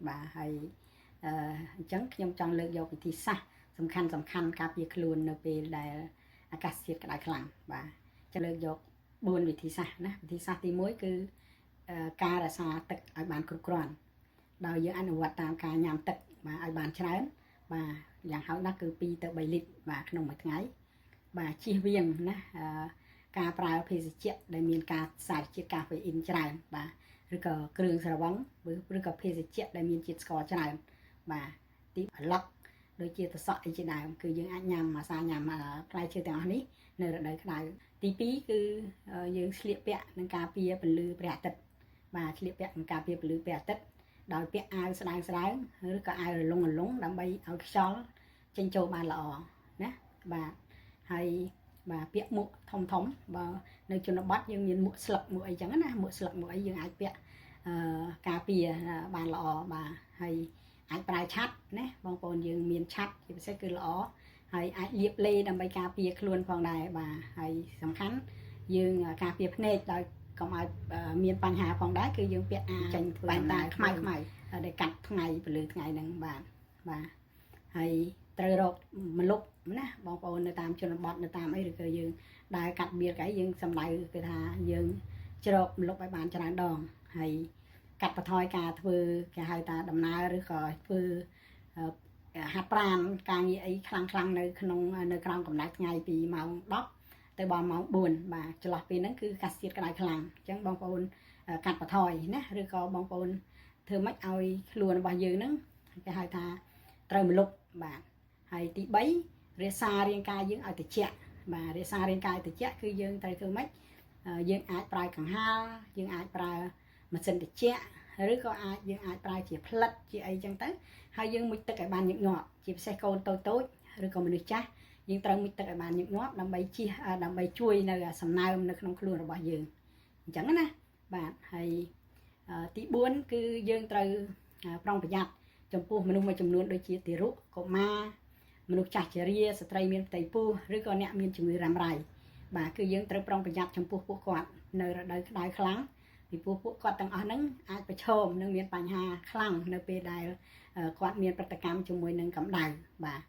បាទហើយអញ្ចឹងខ្ញុំចង់លើកយកវិធីសាស្ត្រសំខាន់ការពារខ្លួននៅពេលដែលអាកាសធាតុក្តៅខ្លាំងបាទจะលើកយក4វិធីសាស្ត្រណាវិធីសាស្ត្រទី1គឺការរក្សាទឹកឲ្យបានគ្រប់គ្រាន់ដោយយើងអនុវត្តតាមការញ៉ាំទឹកបាទឲ្យបានច្រើនបាទយ៉ាងហោចណាស់គឺ2ទៅ3លីត្របាទក្នុងមួយថ្ងៃបាទជៀសវាងណាការប្រើភេសជ្ជៈដែលមានការសារជាតិកាហ្វេអ៊ីនច្រើនបាទឬក៏គ្រឿងស្រវឹងឬក៏ភេសជ្ជៈដែលមានជាតិស្ករច្រើនបាទទីប្លុកដូចជាតសក់អីជាដើមគឺយើងអាចញ៉ាំអាសាញ៉ាំផ្លែឈើទាំងអស់នេះនៅរដូវក្តៅទី2គឺយើងស្លៀកពាក់នឹងការពារពន្លឺព្រះអាទិត្យបាទស្លៀកពាក់នឹងការពារពន្លឺព្រះអាទិត្យដោយពាក់អាវស្ដើងឬក៏អាវរលុងដើម្បីឲ្យខ្យល់ចេញចូលបានល្អណាបាទហើយបាទពាក់មួកធំបើនៅជនបទយើងមានមួកស្លឹកមួកអីចឹងណាមួកស្លឹកមួកអីយើងអាចពាក់ការពារបានល្អបាទហើយអាចប្រើឆ័ត្រណាបងប្អូនយើងមានឆ័ត្រជាពិសេសគឺល្អហើយអាចលាបលេដើម្បីការពារខ្លួនផងដែរបាទហើយសំខាន់យើងការពារភ្នែកដោយកុំឲ្យមានបញ្ហាផងដែរគឺយើងពាក់អាចេញធ្វើតាខ្មៅដែលកាត់ថ្ងៃពលឺថ្ងៃហ្នឹងបាទហើយត្រូវរកមលុបណាបងប្អូននៅតាមជនបទនៅតាមអីឬក៏យើងដើរកាត់បៀលកែយើងសំដៅគឺថាយើងជ្រកមលុបឲ្យបានច្រើនដងហើយកាត់បន្ថយការធ្វើគេហៅថាដំណើរឬក៏ធ្វើហាត់ប្រាណការងារអីខ្លាំងនៅក្រោមកម្ដៅថ្ងៃពីម៉ោង10ទៅដល់ម៉ោង4បាទចន្លោះពេលហ្នឹងគឺអាកាសធាតុក្តៅខ្លាំងអញ្ចឹងបងប្អូនកាត់បន្ថយណាឬក៏បងប្អូនធ្វើម៉េចឲ្យខ្លួនរបស់យើងហ្នឹងគេហៅថាត្រូវមលុបបាទហើយទី3រក្សារាងកាយយើងឲ្យត្រជាក់បាទរក្សារាងកាយត្រជាក់គឺយើងត្រូវធ្វើម៉េចយើងអាចប្រើកង្ហារយើងអាចប្រើម៉ាស៊ីនត្រជាក់ឬក៏យើងអាចប្រើជាផ្លិតជាអីចឹងទៅហើយយើងមុជទឹកឲ្យបានញឹកញាប់ជាពិសេសកូនតូចឬក៏មនុស្សចាស់យើងត្រូវមុជទឹកឲ្យបានញឹកញាប់ដើម្បីជួយនៅសំណើមនៅក្នុងខ្លួនរបស់យើងអញ្ចឹងណាបាទហើយទី4គឺយើងត្រូវប្រុងប្រយ័ត្នចំពោះមនុស្សមួយចំនួនដូចជាទារកកុមារមនុស្សចាស់ជរាស្ត្រីមានផ្ទៃពោះឬក៏អ្នកមានជំងឺរ៉ាំរ៉ៃបាទគឺយើងត្រូវប្រុងប្រយ័ត្នចំពោះពួកគាត់នៅរដូវក្តៅខ្លាំងពីពួកគាត់ទាំងអស់ហ្នឹងអាចប្រឈមនឹងមានបញ្ហាខ្លាំងនៅពេលដែលគាត់មានប្រតិកម្មជាមួយនឹងកម្ដៅបាទ